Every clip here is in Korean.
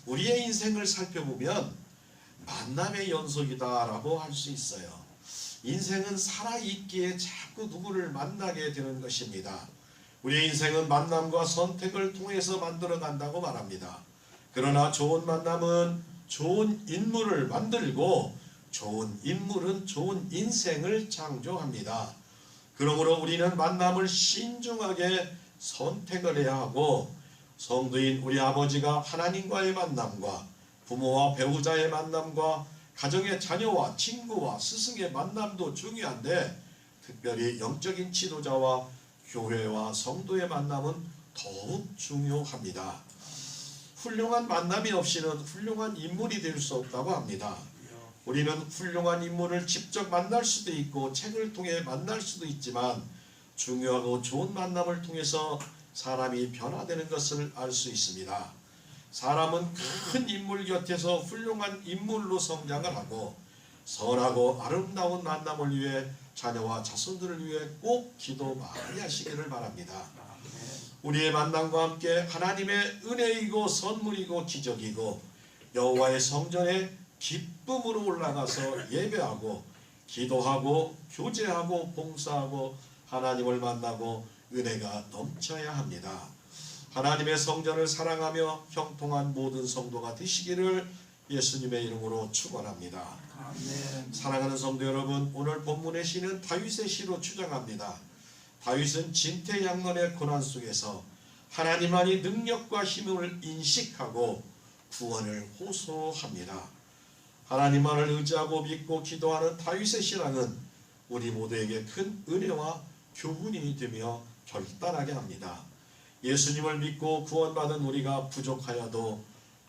우리의 인생을 살펴보면 만남의 연속이다라고 할 수 있어요. 인생은 살아있기에 자꾸 누구를 만나게 되는 것입니다. 우리의 인생은 만남과 선택을 통해서 만들어 간다고 말합니다. 그러나 좋은 만남은 좋은 인물을 만들고 좋은 인물은 좋은 인생을 창조합니다. 그러므로 우리는 만남을 신중하게 선택을 해야 하고, 성도인 우리 아버지가 하나님과의 만남과 부모와 배우자의 만남과 가정의 자녀와 친구와 스승의 만남도 중요한데, 특별히 영적인 지도자와 교회와 성도의 만남은 더욱 중요합니다. 훌륭한 만남이 없이는 훌륭한 인물이 될 수 없다고 합니다. 우리는 훌륭한 인물을 직접 만날 수도 있고 책을 통해 만날 수도 있지만, 중요하고 좋은 만남을 통해서 사람이 변화되는 것을 알 수 있습니다. 사람은 큰 인물 곁에서 훌륭한 인물로 성장을 하고, 선하고 아름다운 만남을 위해 자녀와 자손들을 위해 꼭 기도 많이 하시기를 바랍니다. 우리의 만남과 함께 하나님의 은혜이고 선물이고 기적이고 여호와의 성전에 기쁨으로 올라가서 예배하고 기도하고 교제하고 봉사하고 하나님을 만나고 은혜가 넘쳐야 합니다. 하나님의 성전을 사랑하며 형통한 모든 성도가 되시기를 예수님의 이름으로 축원합니다. 아멘. 사랑하는 성도 여러분, 오늘 본문의 시는 다윗의 시로 추정합니다. 다윗은 진퇴양난의 고난 속에서 하나님만이 능력과 힘을 인식하고 구원을 호소합니다. 하나님만을 의지하고 믿고 기도하는 다윗의 신앙은 우리 모두에게 큰 은혜와 교훈이 되며 결단하게 합니다. 예수님을 믿고 구원받은 우리가 부족하여도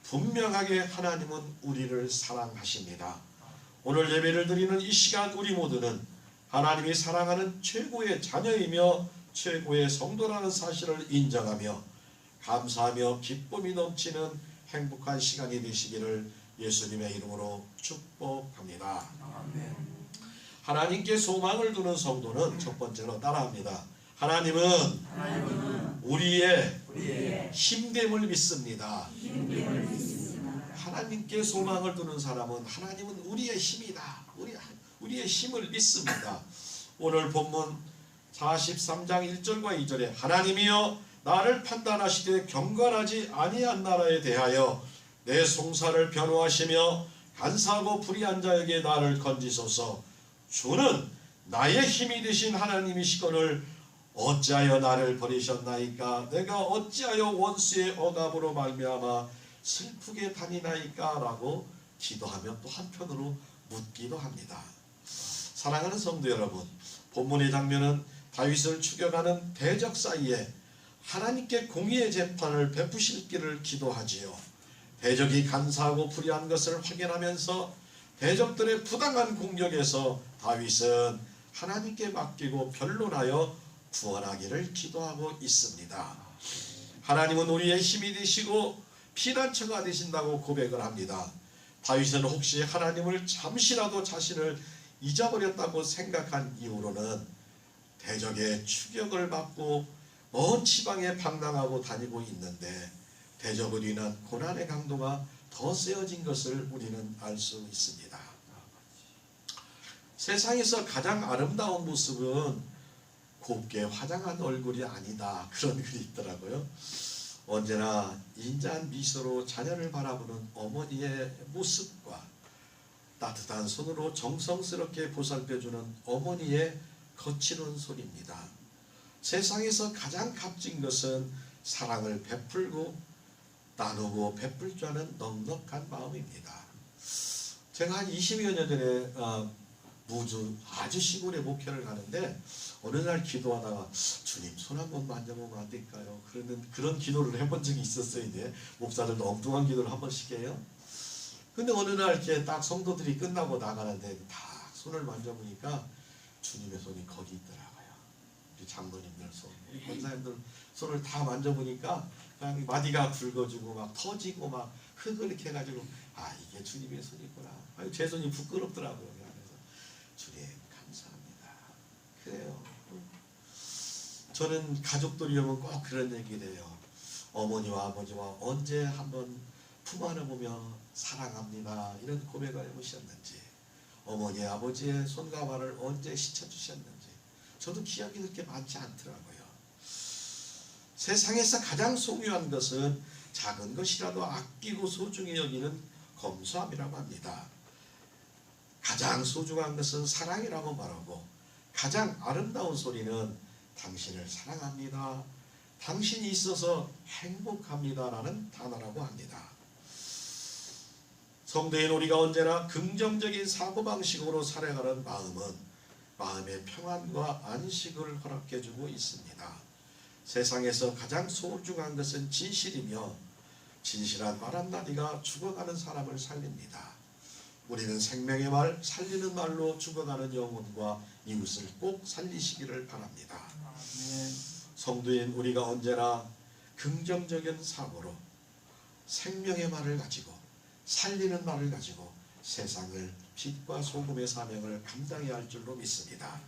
분명하게 하나님은 우리를 사랑하십니다. 오늘 예배를 드리는 이 시간 우리 모두는 하나님이 사랑하는 최고의 자녀이며 최고의 성도라는 사실을 인정하며 감사하며 기쁨이 넘치는 행복한 시간이 되시기를 예수님의 이름으로 축복합니다. 아멘. 하나님께 소망을 두는 성도는 첫 번째로 따라합니다. 하나님은 우리의 힘됨을 믿습니다. 하나님께 소망을 두는 사람은 하나님은 우리의 힘이다. 우리의 힘을 믿습니다. 오늘 본문 43장 1절과 2절에 하나님이여 나를 판단하시되 경건하지 아니한 나라에 대하여 내 송사를 변호하시며 간사하고 불의한 자에게 나를 건지소서. 주는 나의 힘이 되신 하나님이시거늘 어찌하여 나를 버리셨나이까? 내가 어찌하여 원수의 억압으로 말미암아 슬프게 다니나이까? 라고 기도하며 또 한편으로 묻기도 합니다. 사랑하는 성도 여러분, 본문의 장면은 다윗을 추격하는 대적 사이에 하나님께 공의의 재판을 베푸실 길을 기도하지요. 대적이 간사하고 불의한 것을 확인하면서 대적들의 부당한 공격에서 다윗은 하나님께 맡기고 변론하여 구원하기를 기도하고 있습니다. 하나님은 우리의 힘이 되시고 피난처가 되신다고 고백을 합니다. 다윗은 혹시 하나님을 잠시라도 자신을 잊어버렸다고 생각한 이후로는 대적의 추격을 받고 먼 지방에 방랑하고 다니고 있는데 대적으로 인한 고난의 강도가 더 세어진 것을 우리는 알 수 있습니다. 세상에서 가장 아름다운 모습은 곱게 화장한 얼굴이 아니다, 그런 글이 있더라고요. 언제나 인자한 미소로 자녀를 바라보는 어머니의 모습과 따뜻한 손으로 정성스럽게 보살펴주는 어머니의 거칠은 소리입니다. 세상에서 가장 값진 것은 사랑을 베풀고 나누고 베풀 줄 아는 넉넉한 마음입니다. 제가 한 20여 년 전에 무주 아주 시골에 목회를 가는데 어느 날 기도하다가 주님 손 한번 만져보면 안 될까요? 그런 기도를 해본 적이 있었어요. 이제 목사들도 엉뚱한 기도를 한 번씩 해요. 근데 어느 날 이렇게 딱 성도들이 끝나고 나가는데 딱 손을 만져보니까 주님의 손이 거기 있더라고요. 우리 장로님들 손, 우리 권사님들 손을 다 만져보니까 그냥 마디가 굵어지고 막 터지고 막 흙을 이렇게 해가지고 아, 이게 주님의 손이구나. 제 손이 부끄럽더라고요. 그래서 주님 감사합니다. 그래요. 저는 가족들이 오면 꼭 그런 얘기를 해요. 어머니와 아버지와 언제 한번 품 안아보며 사랑합니다 이런 고백을 해보셨는지, 어머니 아버지의 손과 발을 언제 씻어주셨는지 저도 기억이 그렇게 많지 않더라고요. 세상에서 가장 소중한 것은 작은 것이라도 아끼고 소중히 여기는 검소함이라고 합니다. 가장 소중한 것은 사랑이라고 말하고, 가장 아름다운 소리는 당신을 사랑합니다, 당신이 있어서 행복합니다 라는 단어라고 합니다. 성도인 우리가 언제나 긍정적인 사고방식으로 살아가는 마음은 마음의 평안과 안식을 허락해주고 있습니다. 세상에서 가장 소중한 것은 진실이며, 진실한 말 한마디가 죽어가는 사람을 살립니다. 우리는 생명의 말, 살리는 말로 죽어가는 영혼과 이웃을 꼭 살리시기를 바랍니다. 성도인 우리가 언제나 긍정적인 사고로 생명의 말을 가지고, 살리는 말을 가지고 세상을 빛과 소금의 사명을 감당해야 할 줄로 믿습니다.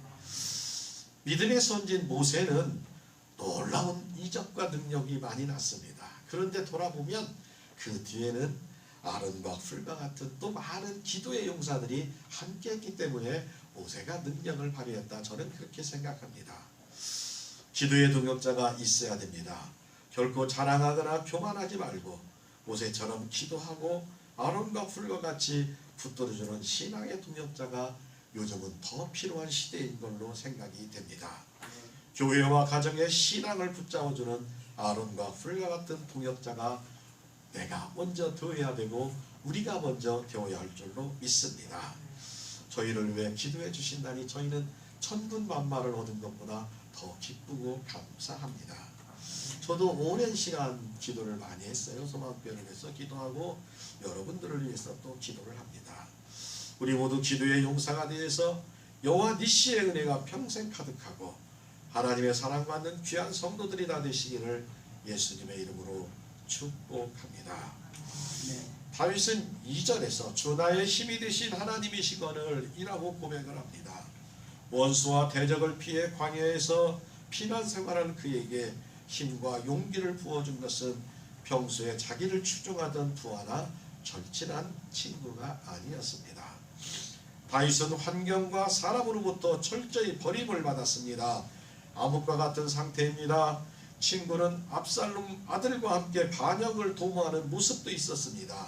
믿음의 선진 모세는 놀라운 이적과 능력이 많이 났습니다. 그런데 돌아보면 그 뒤에는 아론과 훌과 같은 또 많은 기도의 용사들이 함께했기 때문에 모세가 능력을 발휘했다, 저는 그렇게 생각합니다. 기도의 동역자가 있어야 됩니다. 결코 자랑하거나 교만하지 말고 모세처럼 기도하고 아론과 훌과 같이 붙들어주는 신앙의 동역자가 요즘은 더 필요한 시대인 걸로 생각이 됩니다. 교회와 가정의 신앙을 붙잡아주는 아론과 훌과 같은 동역자가 내가 먼저 되어야 되고 우리가 먼저 되어야 할 줄로 믿습니다. 저희를 위해 기도해 주신다니 저희는 천군만마를 얻은 것보다 더 기쁘고 감사합니다. 저도 오랜 시간 기도를 많이 했어요. 소망교회를 위해서 기도하고 여러분들을 위해서 또 기도를 합니다. 우리 모두 기도의 용사가 되어서 여호와 니시의 은혜가 평생 가득하고 하나님의 사랑받는 귀한 성도들이 다 되시기를 예수님의 이름으로 축복합니다. 다윗은 2절에서 주 나의 힘이 되신 하나님이시거늘 이라고 고백을 합니다. 원수와 대적을 피해 광야에서 피난 생활하는 그에게 힘과 용기를 부어준 것은 평소에 자기를 추종하던 부하나 절친한 친구가 아니었습니다. 다윗은 환경과 사람으로부터 철저히 버림을 받았습니다. 암흑과 같은 상태입니다. 친구는 압살롬 아들과 함께 반역을 도모하는 모습도 있었습니다.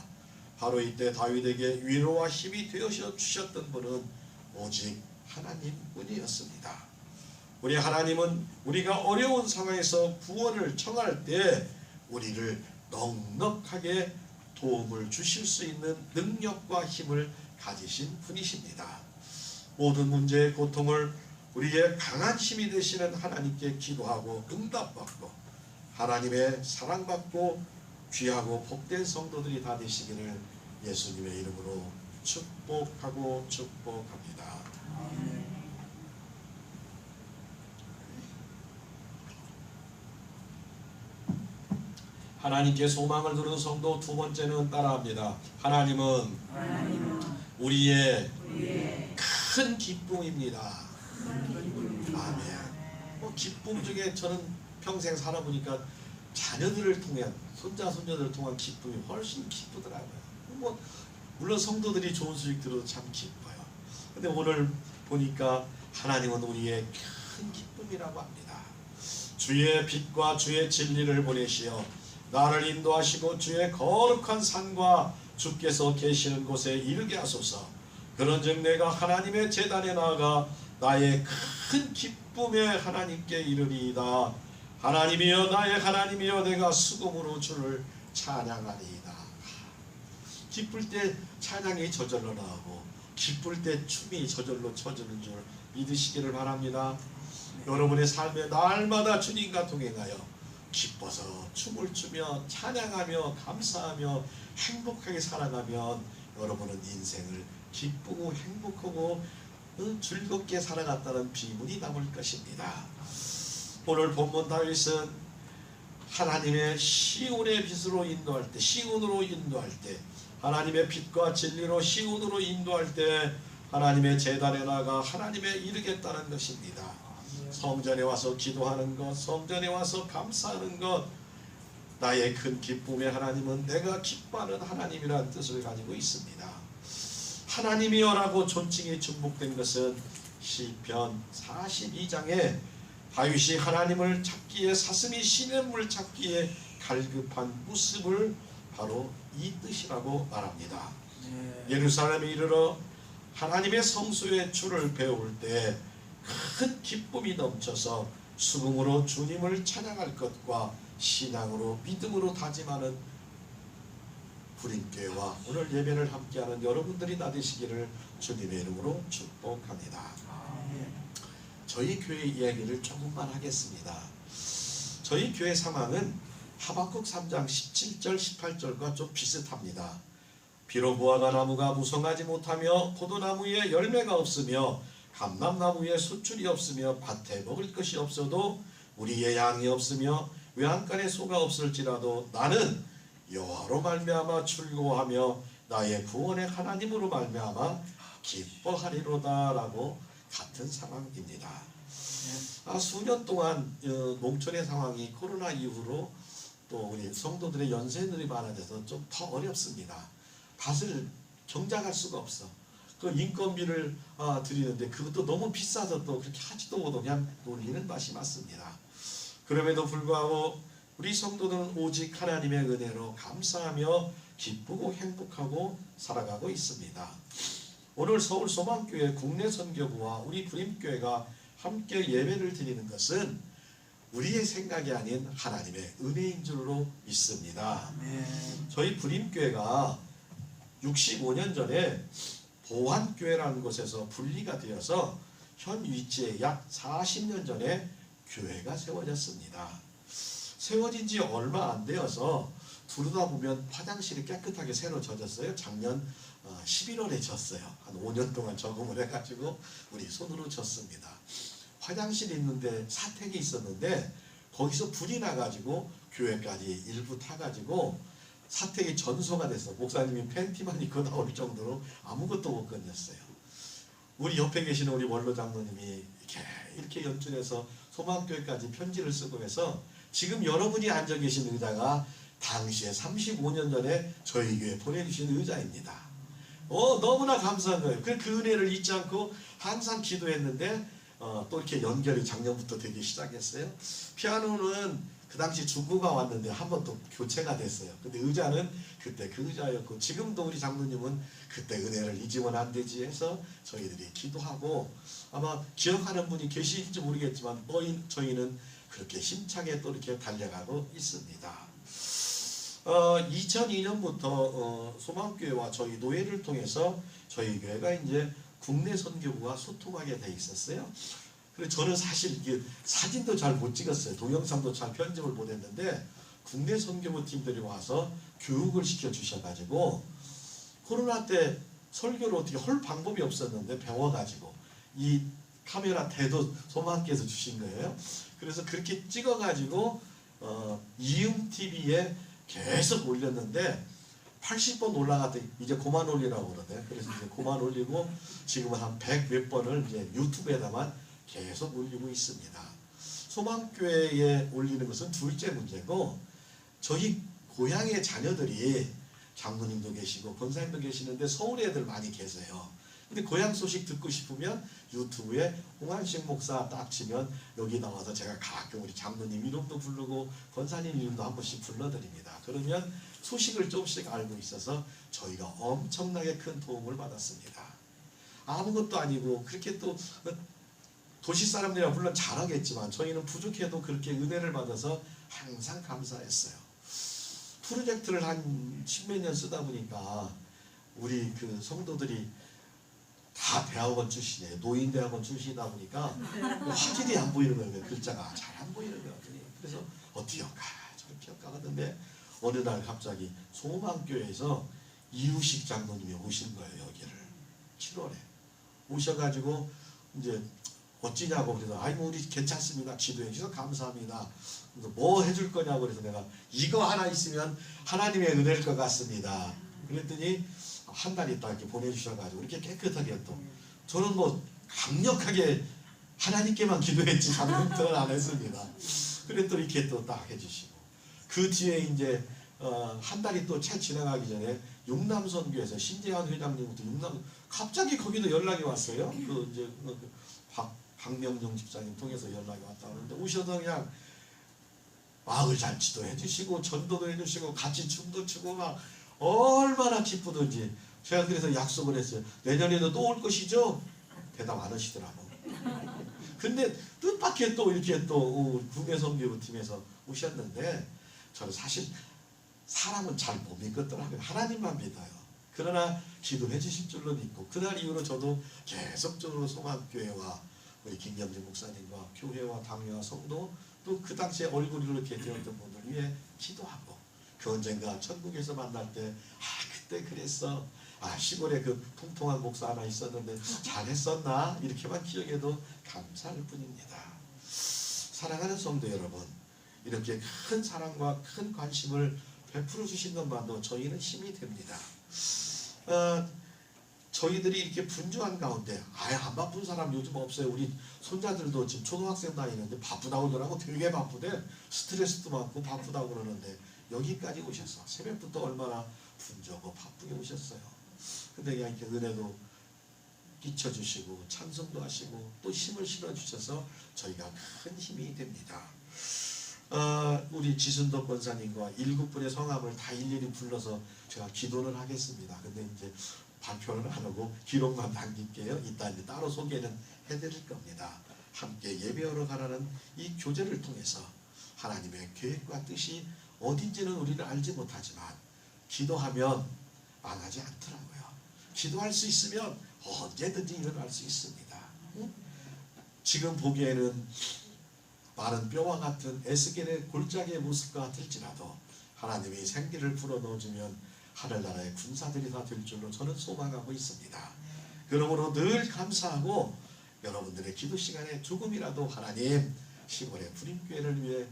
바로 이때 다윗에게 위로와 힘이 되어 주셨던 분은 오직 하나님뿐이었습니다. 우리 하나님은 우리가 어려운 상황에서 구원을 청할 때 우리를 넉넉하게 도움을 주실 수 있는 능력과 힘을 가지신 분이십니다. 모든 문제의 고통을 우리의 강한 힘이 되시는 하나님께 기도하고 응답받고 하나님의 사랑받고 귀하고 복된 성도들이 다 되시기를 예수님의 이름으로 축복하고 축복합니다. 하나님께 소망을 두는 성도 두 번째는 따라합니다. 하나님은 우리의 큰 기쁨입니다. 아멘. 기쁨 중에 저는 평생 살아보니까 자녀들을 통한, 손자 손녀들을 통한 기쁨이 훨씬 기쁘더라고요. 물론 성도들이 좋은 소식 들어도 참 기뻐요. 근데 오늘 보니까 하나님은 우리의 큰 기쁨이라고 합니다. 주의 빛과 주의 진리를 보내시어 나를 인도하시고 주의 거룩한 산과 주께서 계시는 곳에 이르게 하소서. 그런즉 내가 하나님의 제단에 나아가 나의 큰 기쁨에 하나님께 이르리이다. 하나님이여 나의 하나님이여 내가 수금으로 주를 찬양하리이다. 기쁠 때 찬양이 저절로 나오고 기쁠 때 춤이 저절로 쳐주는 줄 믿으시기를 바랍니다. 여러분의 삶에 날마다 주님과 동행하여 기뻐서 춤을 추며 찬양하며 감사하며 행복하게 살아가면 여러분은 인생을 기쁘고 행복하고 즐겁게 살아갔다는 비문이 남을 것입니다. 오늘 본문 다윗은 하나님의 시온의 빛으로 인도할 때, 시온으로 인도할 때, 하나님의 빛과 진리로 시온으로 인도할 때 하나님의 제단에 나가 하나님에 이르겠다는 것입니다. 성전에 와서 기도하는 것, 성전에 와서 감사하는 것, 나의 큰 기쁨의 하나님은 내가 기뻐하는 하나님이라는 뜻을 가지고 있습니다. 하나님이여라고 존칭이 중복된 것은 시편 42장에 다윗이 하나님을 찾기에 사슴이 시냇물 찾기에 갈급한 모습을 바로 이 뜻이라고 말합니다. 예루살렘에 이르러 하나님의 성소의 주를 배울 때 큰 기쁨이 넘쳐서 수금으로 주님을 찬양할 것과 신앙으로 믿음으로 다짐하는 부림교회와 오늘 예배를 함께하는 여러분들이 다 되시기를 주님의 이름으로 축복합니다. 저희 교회 이야기를 조금만 하겠습니다. 저희 교회 상황은 하박국 3장 17절 18절과 좀 비슷합니다. 비록 무화과 나무가 무성하지 못하며 포도나무에 열매가 없으며 감람나무에 수출이 없으며 밭에 먹을 것이 없어도 우리의 양이 없으며 외양간에 소가 없을지라도 나는 여호와로 말미암아 즐거워하며 나의 구원의 하나님으로 말미암아 기뻐하리로다라고 같은 상황입니다. 수년 동안 농촌의 상황이 코로나 이후로 또 우리 성도들의 연세들이 많아져서 좀 더 어렵습니다. 밭을 경작할 수가 없어. 그 인건비를 드리는데 그것도 너무 비싸서 또 그렇게 하지도 못하고 그냥 놀리는 맛이 맞습니다. 그럼에도 불구하고 우리 성도들은 오직 하나님의 은혜로 감사하며 기쁘고 행복하고 살아가고 있습니다. 오늘 서울 소망교회 국내 선교부와 우리 부림교회가 함께 예배를 드리는 것은 우리의 생각이 아닌 하나님의 은혜인 줄로 믿습니다. 저희 부림교회가 65년 전에 보안교회라는 곳에서 분리가 되어서 현 위치에 약 40년 전에 교회가 세워졌습니다. 세워진 지 얼마 안 되어서 두르다 보면 화장실이 깨끗하게 새로 젖었어요. 작년 11월에 졌어요. 한 5년 동안 적응을 해가지고 우리 손으로 졌습니다. 화장실이 있는데 사택이 있었는데 거기서 불이 나가지고 교회까지 일부 타가지고 사택이 전소가 됐어. 목사님이 팬티만 입고 나올 정도로 아무것도 못 건졌어요. 우리 옆에 계시는 우리 원로 장로님이 이렇게 연출해서 소망교회까지 편지를 쓰고 해서 지금 여러분이 앉아 계신 의자가 당시에 35년 전에 저희 교회 보내주신 의자입니다. 너무나 감사한 거예요. 그 은혜를 잊지 않고 항상 기도했는데 또 이렇게 연결이 작년부터 되기 시작했어요. 피아노는 그 당시 중고가 왔는데 한 번 또 교체가 됐어요. 근데 의자는 그때 그 의자였고 지금도 우리 장로님은 그때 은혜를 잊으면 안 되지 해서 저희들이 기도하고 아마 기억하는 분이 계실지 모르겠지만 저희는 그렇게 힘차게 또 이렇게 달려가고 있습니다. 2002년부터 소망교회와 저희 노예를 통해서 저희 교회가 이제 국내 선교부와 소통하게 돼 있었어요. 그래서 저는 사실 사진도 잘 못 찍었어요. 동영상도 잘 편집을 못 했는데 국내 선교부 팀들이 와서 교육을 시켜 주셔가지고 코로나 때 설교를 어떻게 할 방법이 없었는데 배워가지고 이 카메라 대도 소망교회에서 주신 거예요. 그래서 그렇게 찍어가지고 이음TV에 계속 올렸는데 80번 올라갔더니 이제 그만 올리라고 그러네. 그래서 이제 그만 올리고 지금은 한 100 몇 번을 이제 유튜브에다만 계속 올리고 있습니다. 소망교회에 올리는 것은 둘째 문제고 저희 고향의 자녀들이 장로님도 계시고 권사님도 계시는데 서울 애들 많이 계세요. 근데 고향 소식 듣고 싶으면 유튜브에 홍한식 목사 딱 치면 여기 나와서 제가 가끔 우리 장로님 이름도 부르고 권사님 이름도 한 번씩 불러드립니다. 그러면 소식을 조금씩 알고 있어서 저희가 엄청나게 큰 도움을 받았습니다. 아무것도 아니고 그렇게 또 도시 사람들이라 물론 잘하겠지만 저희는 부족해도 그렇게 은혜를 받아서 항상 감사했어요. 프로젝트를 한 10몇 년 쓰다 보니까 우리 그 성도들이 다 대학원 출신이에요. 노인대학원 출신이다 보니까 화질이 안 보이는 거예요. 글자가 잘 안 보이는 거예요. 그래서 어떻게 할까 저렇게 할까 하던데 어느 날 갑자기 소망교회에서 이우식 장로님이 오신 거예요. 여기를 7월에 오셔가지고 이제 어찌냐고 그래서 뭐 우리 괜찮습니다. 기도해 주셔서 감사합니다. 그래서 뭐 해줄 거냐고 그래서 내가 이거 하나 있으면 하나님의 은혜일 것 같습니다. 그랬더니 한 달 있다 이렇게 보내주셔가지고 이렇게 깨끗하게 또 저는 뭐 강력하게 하나님께만 기도했지 장로님들은 안 했습니다. 그랬더니 이렇게 또 딱 해주시고 그 뒤에 이제 한 달이 또 채 지나가기 전에 육남선교에서 신재환 회장님부터 갑자기 거기도 연락이 왔어요. 그 이제 박명정 집사님 통해서 연락이 왔다 그러는데 오셔서 그냥 마을 잔치도 해주시고 전도도 해주시고 같이 춤도 추고 막 얼마나 기쁘든지 제가 그래서 약속을 했어요. 내년에도 또 올 것이죠? 대답 안 하시더라고. 근데 뜻밖의 또 이렇게 또 국내 선교팀에서 오셨는데 저는 사실 사람은 잘 못 믿겠더라고요. 하나님만 믿어요. 그러나 기도해 주실 줄로 믿고 그날 이후로 저도 계속적으로 소망교회와 우리 김경진 목사님과 교회와 당회와 성도 또 그 당시에 얼굴을 이렇게 되었던 분들 위해 기도하고 그 언젠가 천국에서 만날 때 그때 그랬어. 시골에 그 통통한 목사 하나 있었는데 잘했었나? 이렇게만 기억해도 감사할 뿐입니다. 사랑하는 성도 여러분, 이렇게 큰 사랑과 큰 관심을 베풀어 주신 것만도 저희는 힘이 됩니다. 저희들이 이렇게 분주한 가운데 안 바쁜 사람 요즘 없어요. 우리 손자들도 지금 초등학생 다니는데 바쁘다고 그러더라고. 되게 바쁘대. 스트레스도 많고 바쁘다고 그러는데 여기까지 오셔서 새벽부터 얼마나 분주하고 바쁘게 오셨어요. 근데 그냥 이렇게 은혜도 끼쳐주시고 찬송도 하시고 또 힘을 실어주셔서 저희가 큰 힘이 됩니다. 우리 지순덕 권사님과 7분의 성함을 다 일일이 불러서 제가 기도를 하겠습니다. 근데 이제 발표를 안 하고 기록만 남길게요. 이따 이제 따로 소개는 해드릴 겁니다. 함께 예배하러 가라는 이 교제를 통해서 하나님의 계획과 뜻이 어딘지는 우리는 알지 못하지만 기도하면 망하지 않더라고요. 기도할 수 있으면 언제든지 일어날 수 있습니다. 지금 보기에는 마른 뼈와 같은 에스겔의 골짜기의 모습과 같을지라도 하나님이 생기를 불어넣어주면 하늘나라의 군사들이 다 될 줄로 저는 소망하고 있습니다. 그러므로 늘 감사하고 여러분들의 기도 시간에 조금이라도 하나님 시골의 불임교회를 위해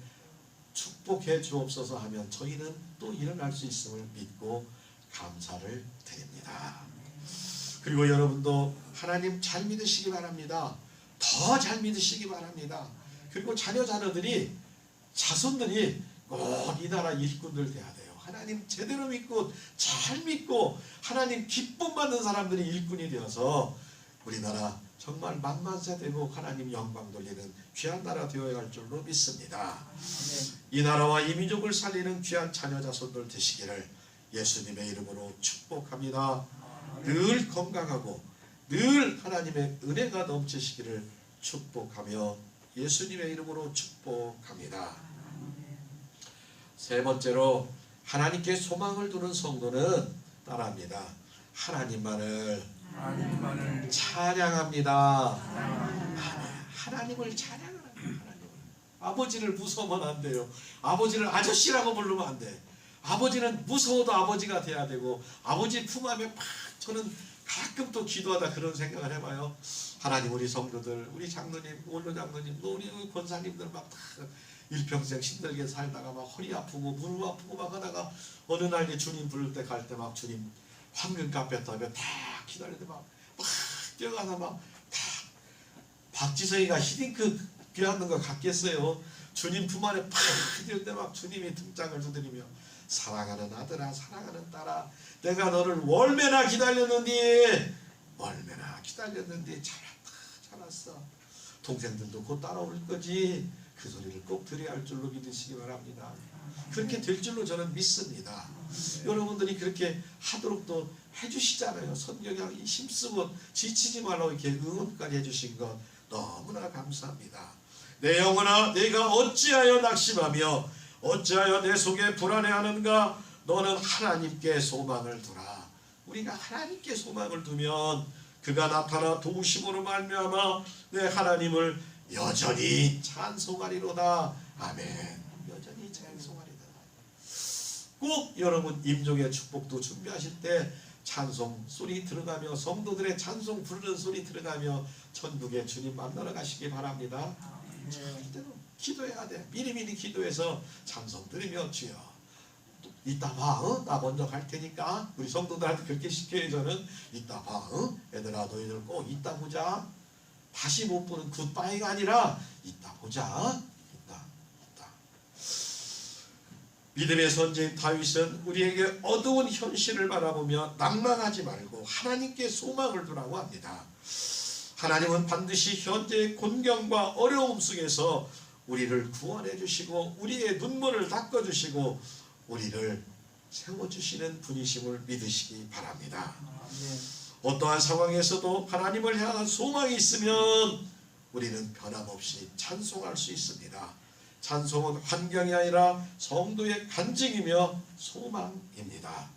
축복해 주옵소서 하면 저희는 또 일어날 수 있음을 믿고 감사를 드립니다. 그리고 여러분도 하나님 잘 믿으시기 바랍니다. 더 잘 믿으시기 바랍니다. 그리고 자녀들이 자손들이 꼭 이 나라 일꾼들 돼야 돼요. 하나님 제대로 믿고 잘 믿고 하나님 기쁨 받는 사람들이 일꾼이 되어서 우리나라 정말 만만세 되고 하나님 영광 돌리는 귀한 나라 되어야 할 줄로 믿습니다. 이 나라와 이 민족을 살리는 귀한 자녀 자손들 되시기를 예수님의 이름으로 축복합니다. 늘 건강하고 늘 하나님의 은혜가 넘치시기를 축복하며 예수님의 이름으로 축복합니다. 세 번째로 하나님께 소망을 두는 성도는 따라합니다. 하나님만을 찬양합니다. 하나님을 찬양을 합니다. 아버지를 무서우면 안 돼요. 아버지를 아저씨라고 부르면 안 돼. 아버지는 무서워도 아버지가 돼야 되고 아버지 품 안에 막 저는 가끔 또 기도하다 그런 생각을 해봐요. 하나님 우리 성도들 우리 장로님 원로 장로님 우리 권사님들 막 다 일평생 힘들게 살다가 막 허리 아프고 무릎 아프고 막 하다가 어느 날 주님 부를 때 갈 때 막 주님 황금 카페트 앞에 다 기다리는데 막 뛰어가서 막 다 박지성이가 히딩크 귀하는 거 같겠어요. 주님 품 안에 팍 뛸 때 막 주님이 등장을 두드리며 사랑하는 아들아 사랑하는 딸아 내가 너를 얼마나 기다렸는데 잘 왔어. 동생들도 곧 따라올 거지. 그 소리를 꼭 들어야 할 줄로 믿으시기 바랍니다. 그렇게 될 줄로 저는 믿습니다. 여러분들이 그렇게 하도록 또 해주시잖아요. 선교에 힘쓰고 지치지 말라고 이렇게 응원까지 해주신 것 너무나 감사합니다. 내 영혼아 내가 어찌하여 낙심하며 어찌하여 내 속에 불안해하는가. 너는 하나님께 소망을 두라. 우리가 하나님께 소망을 두면 그가 나타나 도우심으로 말미암아 내 하나님을 여전히 찬송하리로다. 아멘. 여전히 찬송하리로다. 꼭 여러분 임종의 축복도 준비하실 때 찬송 소리 들어가며 성도들의 찬송 부르는 소리 들어가며 천국에 주님 만나러 가시기 바랍니다. 절대로 기도해야 돼. 미리미리 기도해서 찬송 들으며 주여 이따 봐. 나 먼저 갈 테니까. 우리 성도들한테 그렇게 시켜요. 저는 이따 봐. 얘들아 너희들 꼭 이따 보자. 다시 못 보는 굿바이가 아니라 이따 보자. 이따. 믿음의 선지인 다윗은 우리에게 어두운 현실을 바라보며 낭망하지 말고 하나님께 소망을 두라고 합니다. 하나님은 반드시 현재의 곤경과 어려움 속에서 우리를 구원해 주시고 우리의 눈물을 닦아 주시고 우리를 세워주시는 분이심을 믿으시기 바랍니다. 어떠한 상황에서도 하나님을 향한 소망이 있으면 우리는 변함없이 찬송할 수 있습니다. 찬송은 환경이 아니라 성도의 간증이며 소망입니다.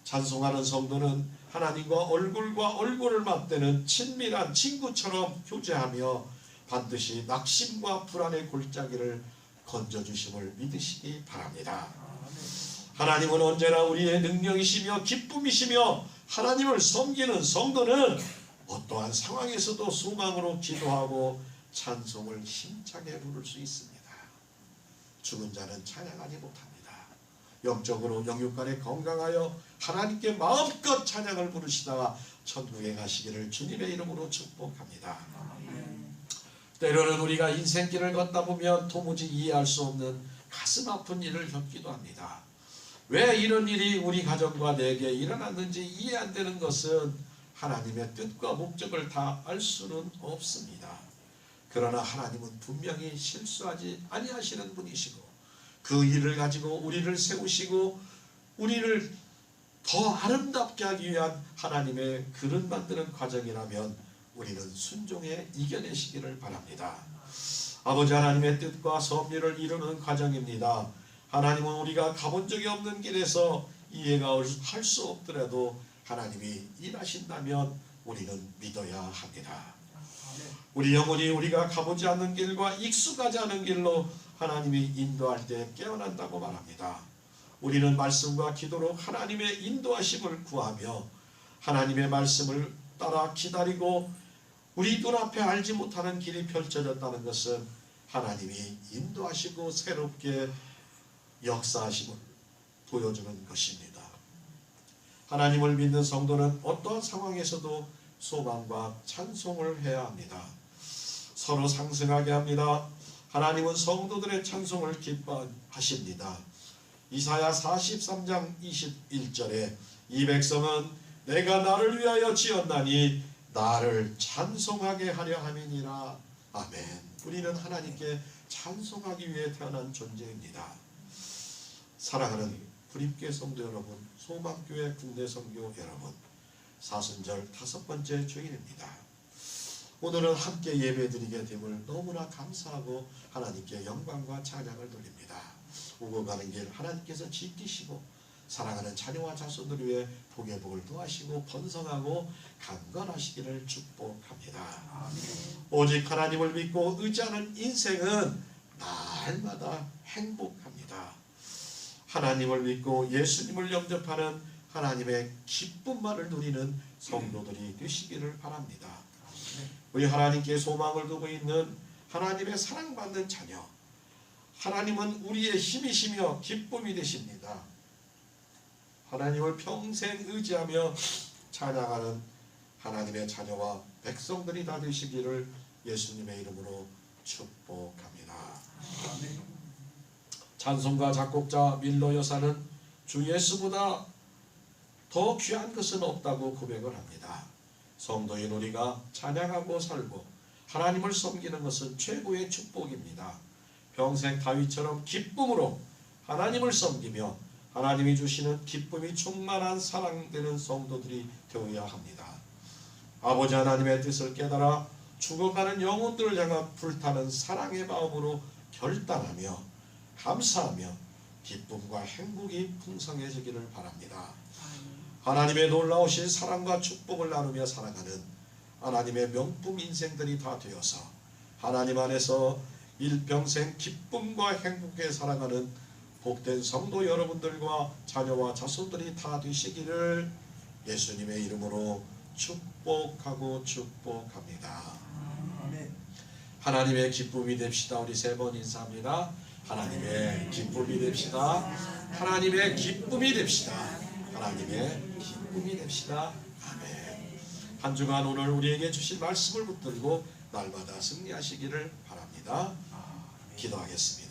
찬송하는 성도는 하나님과 얼굴과 얼굴을 맞대는 친밀한 친구처럼 교제하며 반드시 낙심과 불안의 골짜기를 건져주심을 믿으시기 바랍니다. 하나님은 언제나 우리의 능력이시며 기쁨이시며 하나님을 섬기는 성도는 어떠한 상황에서도 소망으로 기도하고 찬송을 힘차게 부를 수 있습니다. 죽은 자는 찬양하지 못합니다. 영적으로 영육간에 건강하여 하나님께 마음껏 찬양을 부르시다가 천국에 가시기를 주님의 이름으로 축복합니다. 때로는 우리가 인생길을 걷다 보면 도무지 이해할 수 없는 가슴 아픈 일을 겪기도 합니다. 왜 이런 일이 우리 가정과 내게 일어났는지 이해 안 되는 것은 하나님의 뜻과 목적을 다 알 수는 없습니다. 그러나 하나님은 분명히 실수하지 아니하시는 분이시고 그 일을 가지고 우리를 세우시고 우리를 더 아름답게 하기 위한 하나님의 그릇 만드는 과정이라면 우리는 순종해 이겨내시기를 바랍니다. 아버지 하나님의 뜻과 섭리를 이루는 과정입니다. 하나님은 우리가 가본 적이 없는 길에서 이해가 할 수 없더라도 하나님이 일하신다면 우리는 믿어야 합니다. 우리 영혼이 우리가 가보지 않는 길과 익숙하지 않은 길로 하나님이 인도할 때 깨어난다고 말합니다. 우리는 말씀과 기도로 하나님의 인도하심을 구하며 하나님의 말씀을 따라 기다리고 우리 눈앞에 알지 못하는 길이 펼쳐졌다는 것은 하나님이 인도하시고 새롭게 역사하심을 보여주는 것입니다. 하나님을 믿는 성도는 어떠한 상황에서도 소망과 찬송을 해야 합니다. 서로 상승하게 합니다. 하나님은 성도들의 찬송을 기뻐하십니다. 이사야 43장 21절에 이 백성은 내가 나를 위하여 지었나니 나를 찬송하게 하려 함이니라. 아멘. 우리는 하나님께 찬송하기 위해 태어난 존재입니다. 사랑하는 구립교회 성도 여러분, 소망교회 국내 선교 여러분, 사순절 5번째 주일입니다. 오늘은 함께 예배드리게 됨을 너무나 감사하고 하나님께 영광과 찬양을 돌립니다. 오고 가는 길 하나님께서 지키시고 사랑하는 자녀와 자손들 위해 복의 복을 더하시고 번성하고 강건하시기를 축복합니다. 오직 하나님을 믿고 의지하는 인생은 날마다 행복합니다. 하나님을 믿고 예수님을 영접하는 하나님의 기쁨만을 누리는 성도들이 되시기를 바랍니다. 우리 하나님께 소망을 두고 있는 하나님의 사랑받는 자녀, 하나님은 우리의 힘이시며 기쁨이 되십니다. 하나님을 평생 의지하며 찬양하는 하나님의 자녀와 백성들이 다 되시기를 예수님의 이름으로 축복합니다. 찬송가 작곡자 밀러 여사는 주 예수보다 더 귀한 것은 없다고 고백을 합니다. 성도인 우리가 찬양하고 살고 하나님을 섬기는 것은 최고의 축복입니다. 평생 다윗처럼 기쁨으로 하나님을 섬기며 하나님이 주시는 기쁨이 충만한 사랑되는 성도들이 되어야 합니다. 아버지 하나님의 뜻을 깨달아 죽어가는 영혼들을 향한 불타는 사랑의 마음으로 결단하며 감사하며 기쁨과 행복이 풍성해지기를 바랍니다. 하나님의 놀라우신 사랑과 축복을 나누며 살아가는 하나님의 명품 인생들이 다 되어서 하나님 안에서 일평생 기쁨과 행복에 살아가는 복된 성도 여러분들과 자녀와 자손들이 다 되시기를 예수님의 이름으로 축복하고 축복합니다. 하나님의 기쁨이 됩시다. 우리 3번 인사합니다. 하나님의 기쁨이 됩시다. 하나님의 기쁨이 됩시다. 하나님의 기쁨이 됩시다. 아멘. 한 주간 오늘 우리에게 주신 말씀을 붙들고 날마다 승리하시기를 바랍니다. 기도하겠습니다.